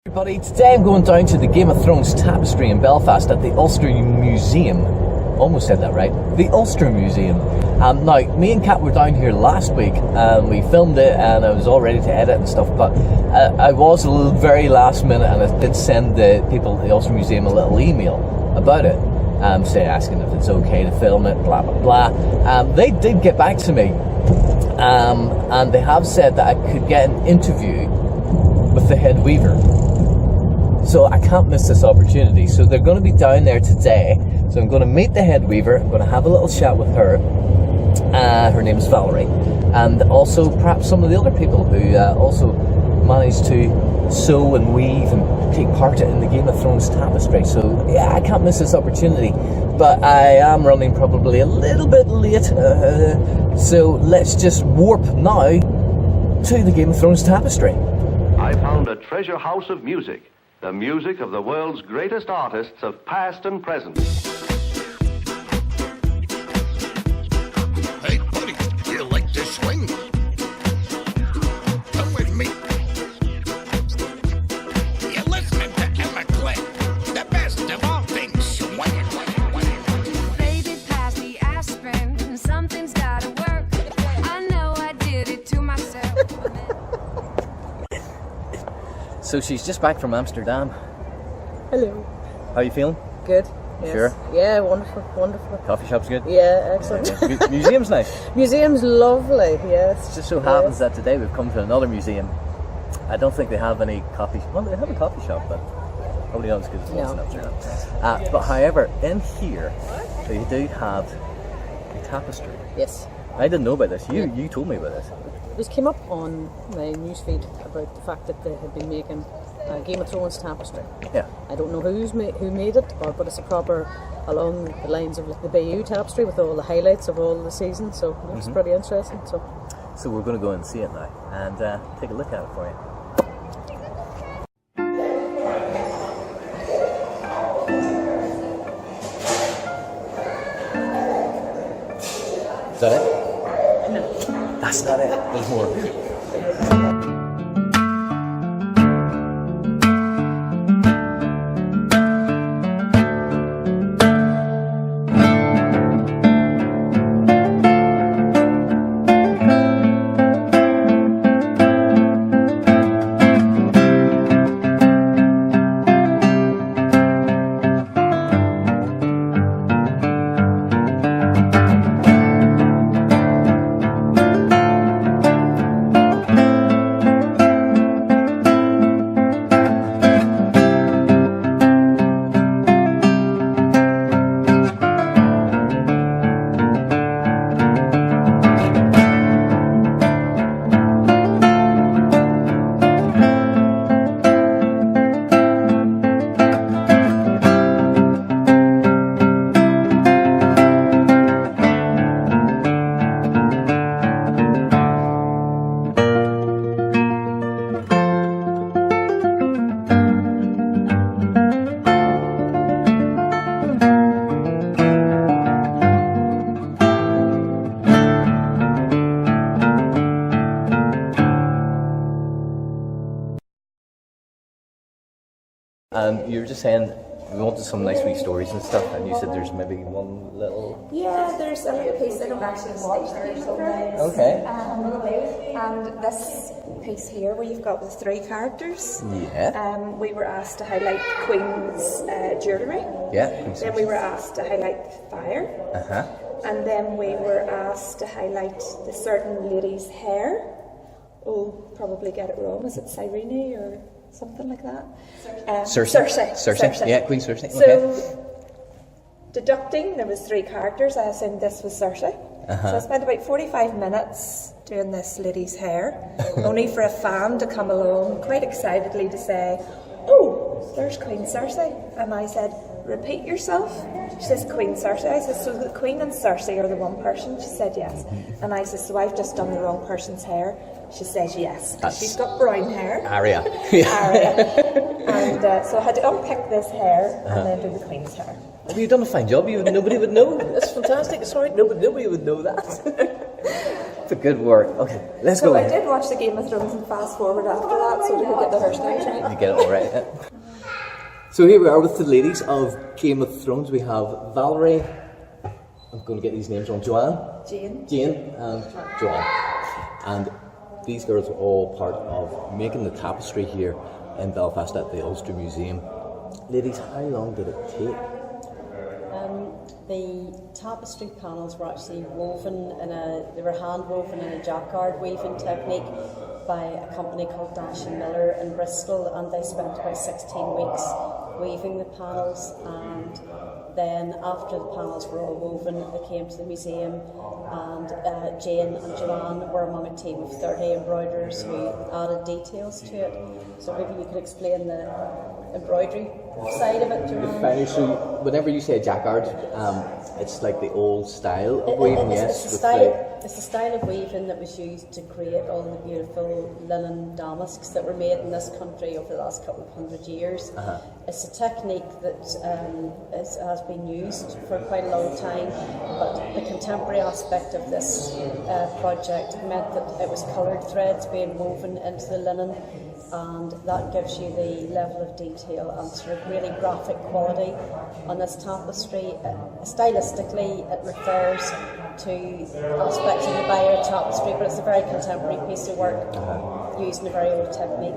Everybody, today I'm going down to the Game of Thrones tapestry in Belfast at the Ulster Museum. Almost said that right. The Ulster Museum. Now, me and Kat were down here last week and we filmed it and I was all ready to edit and stuff, but I was a little very last minute and I did send the people at the Ulster Museum a little email about it, asking if it's okay to film it, blah, blah, blah. They did get back to me and they have said that I could get an interview with the head weaver. So I can't miss this opportunity. So they're going to be down there today. So I'm going to meet the head weaver. I'm going to have a little chat with her. Her name's Valerie. And also perhaps some of the other people who also managed to sew and weave and take part in the Game of Thrones tapestry. So yeah, I can't miss this opportunity. But I am running probably a little bit late. So let's just warp now to the Game of Thrones tapestry. I found a treasure house of music. The music of the world's greatest artists of past and present. Hey, buddy, you like to swing? Come with me. You're listening to Emma Cliff, the best of all things swinging. Baby, pass me aspirin. Something's gotta work. I know I did it to myself. So she's just back from Amsterdam. Hello. How are you feeling? Good. Yes. Sure? Yeah, wonderful. Coffee shop's good? Yeah, excellent. Museum's nice. Museum's lovely, yes. It just so happens that today we've come to another museum. I don't think they have any coffee. Well, they have a coffee shop, but probably not as good as the ones in Amsterdam. But however, in here they do have a tapestry. Yes. I didn't know about this. You told me about this. This came up on my newsfeed about the fact that they had been making a Game of Thrones tapestry. Yeah. I don't know who made it, but it's a proper along the lines of like the Bayeux tapestry with all the highlights of all the seasons. So it's pretty interesting. So we're going to go and see it now and take a look at it for you. Is that it? No. That's not it. There's more. And you were just saying we wanted some nice wee stories and stuff, and you said there's maybe one little... Yeah, there's a little piece that I've actually watched here. Okay. And this piece here where you've got the three characters. Yeah. We were asked to highlight the Queen's jewellery. Yeah. Then we were asked to highlight fire. Uh-huh. And then we were asked to highlight the certain lady's hair. Oh, probably get it wrong. Is it Cyrene or something like that? Cersei. Yeah, Queen Cersei. So, deducting, there was three characters. I assumed this was Cersei. So I spent about 45 minutes doing this lady's hair, only for a fan to come along quite excitedly to say, "Oh, there's Queen Cersei." And I said, "Repeat yourself." She says, "Queen Cersei." I said, "So the Queen and Cersei are the one person?" She said, "Yes." And I said, "So I've just done the wrong person's hair?" She says, "Yes." She's got brown hair. Arya. And so I had to unpick this hair and then do the Queen's hair. Well, you've done a fine job. Nobody would know. That's fantastic. Sorry, nobody would know that. The good work. Okay, let's So go. I did watch the Game of Thrones and fast forward after that, so they could get the hairstyles right. You get it all right. Yeah. So here we are with the ladies of Game of Thrones. We have Valerie. I'm going to get these names wrong. Jane, and Joanne. And these girls are all part of making the tapestry here in Belfast at the Ulster Museum. Ladies, how long did it take? The tapestry panels were actually woven they were hand woven in a jacquard weaving technique by a company called Dash and Miller in Bristol, and they spent about 16 weeks weaving the panels, and then after the panels were all woven, they came to the museum, and Jane and Joanne were among a team of 30 embroiderers who added details to it. So maybe you could explain the embroidery side of it, Joanne. So whenever you say jacquard, it's like the old style of weaving, yes? It's the style of weaving that was used to create all the beautiful linen damasks that were made in this country over the last couple of 100 years. It's a technique that has been used for quite a long time, but the contemporary aspect of this project meant that it was coloured threads being woven into the linen, and that gives you the level of detail and sort of really graphic quality on this tapestry. Stylistically, it refers to aspects of the Bayeux tapestry, but it's a very contemporary piece of work using a very old technique.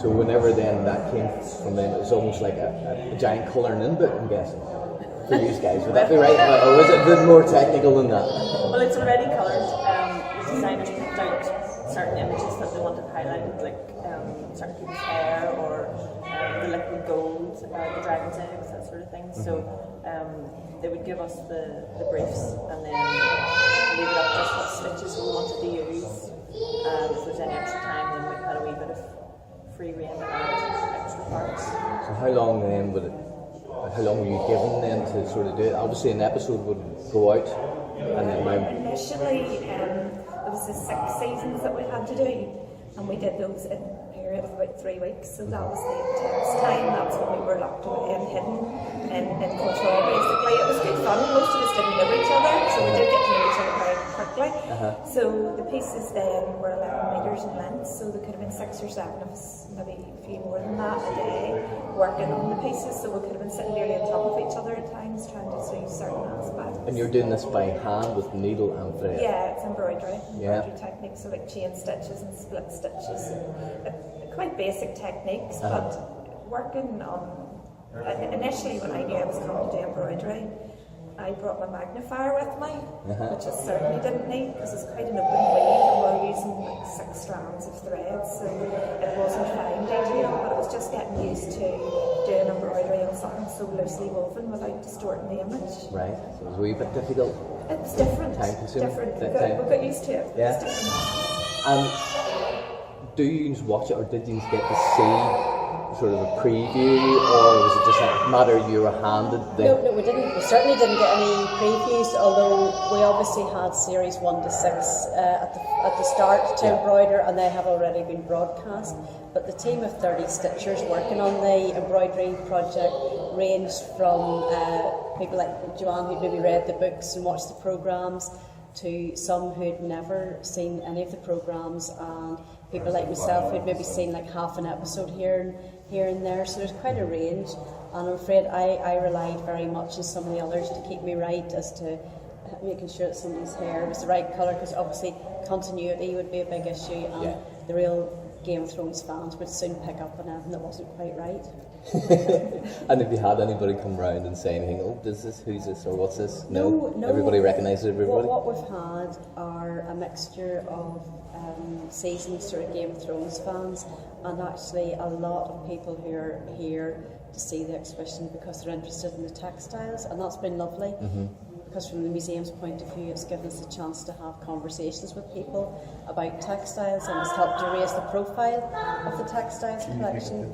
So whenever then that came from them, it was almost like a giant colouring in book, I'm guessing, for you guys. Would that be right? Or was it a bit more technical than that? Well, it's already coloured. The designers picked out certain images that they wanted highlighted, like certain people's hair or the liquid gold, the dragon's eggs, that sort of thing. So they would give us the briefs and then leave it up to us what stitches we wanted to use. If there's any extra time, then we had a wee bit of free rein to add extra parts. So how long were you given then to sort of do it? Obviously an episode would go out and then Initially, there was the 6 seasons that we had to do, and we did those in a period of about 3 weeks, so that was the intense time. That's when we were locked away and hidden in control, basically. It was good fun. Most of us didn't know each other, so we did get to know each other very quickly. So the pieces then were 11 metres in length, so there could have been 6 or 7 of us, maybe a few more than that, a day working on the pieces, so we could have been sitting nearly on top of each other at times trying to see certain aspects. And you're doing this by hand with needle and thread? Yeah, it's embroidery techniques, so like chain stitches and split stitches, quite basic techniques, but working on, initially when I knew I was coming to do embroidery, I brought my magnifier with me, which I certainly didn't need because it's quite an open weave and we're using like 6 strands of thread, so it wasn't fine detail, but I was just getting used to doing embroidery on something so loosely woven without distorting the image. Right, so it was a wee bit difficult. It was different. Time consuming. We got used to it. Yeah. And do you watch it, or did you get to see sort of a preview, or was it just a matter you were handed? No, we didn't. We certainly didn't get any previews, although we obviously had series 1 to 6 at the start to embroider, and they have already been broadcast. But the team of 30 stitchers working on the embroidery project ranged from people like Joanne, who'd maybe read the books and watched the programmes, to some who'd never seen any of the programmes, and people like myself who'd maybe seen like half an episode here and there. So there's quite a range, and I'm afraid I relied very much on some of the others to keep me right as to making sure that somebody's hair was the right colour, because obviously continuity would be a big issue, and the real Game of Thrones fans would soon pick up on anything that wasn't quite right. And if you had anybody come round and say anything, who's this, or what's this? No. Everybody recognises everybody? What we've had are a mixture of seasoned sort of Game of Thrones fans, and actually a lot of people who are here to see the exhibition because they're interested in the textiles, and that's been lovely. Because from the museum's point of view, it's given us a chance to have conversations with people about textiles, and it's helped to raise the profile of the textiles collection.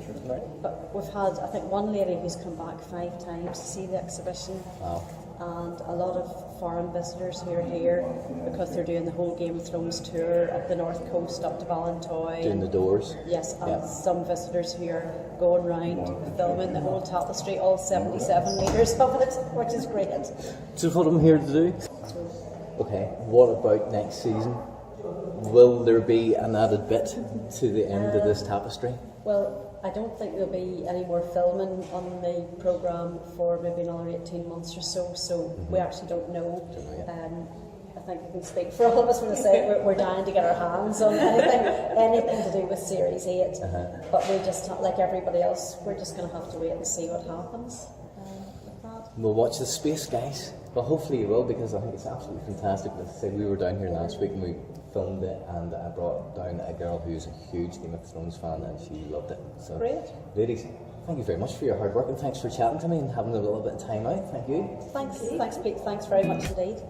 But we've had, I think, one lady who's come back 5 times to see the exhibition. Wow. And a lot of foreign visitors who are here because they're doing the whole Game of Thrones tour up the north coast, up to Ballintoy. Doing the doors. Yes, and some visitors who are going round filming the whole tapestry, all 77 metres of it, which is great. So what I'm here to do. Okay, what about next season? will there be an added bit to the end of this tapestry? Well, I don't think there'll be any more filming on the programme for maybe another 18 months or so, so we actually don't know. I think I can speak for all of us when I say we're dying to get our hands on anything to do with Series 8, but we just, like everybody else, we're just going to have to wait and see what happens with that. We'll watch the space, guys. Well, hopefully you will, because I think it's absolutely fantastic. As I said, we were down here last week and we filmed it, and I brought down a girl who's a huge Game of Thrones fan, and she loved it. So, great. Ladies, thank you very much for your hard work, and thanks for chatting to me and having a little bit of time out. Thank you. Thanks Pete, thanks very much indeed.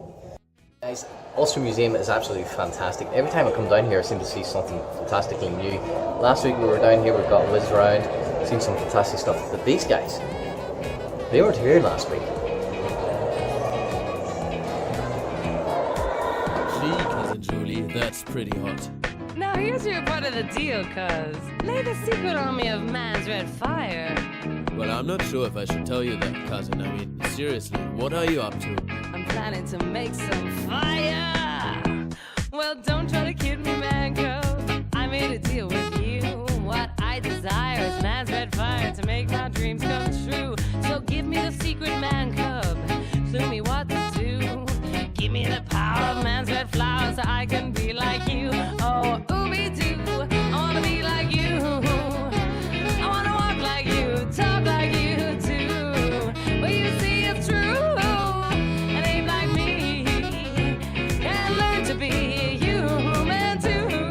Guys, Ulster Museum is absolutely fantastic. Every time I come down here I seem to see something fantastically new. Last week we were down here, we've got a whiz around, seen some fantastic stuff, but these guys, they weren't here last week. Gee, Cousin Julie, that's pretty hot. Now here's your part of the deal, cuz. Lay the secret on me of man's red fire. Well, I'm not sure if I should tell you that, cousin. I mean, seriously, what are you up to? I'm planning to make some fire. Well, don't try to kid me, man, cuz I made a deal with you. What I desire is man's red fire to make my dreams come true. So give me the secret, man cub. Clue me what to do. Give me the power of man's red flower so I can be like you. Oh, ooby-doo, I wanna be like you. I wanna walk like you, talk like you too. But you see it's true, and aim like me, and learn to be human too.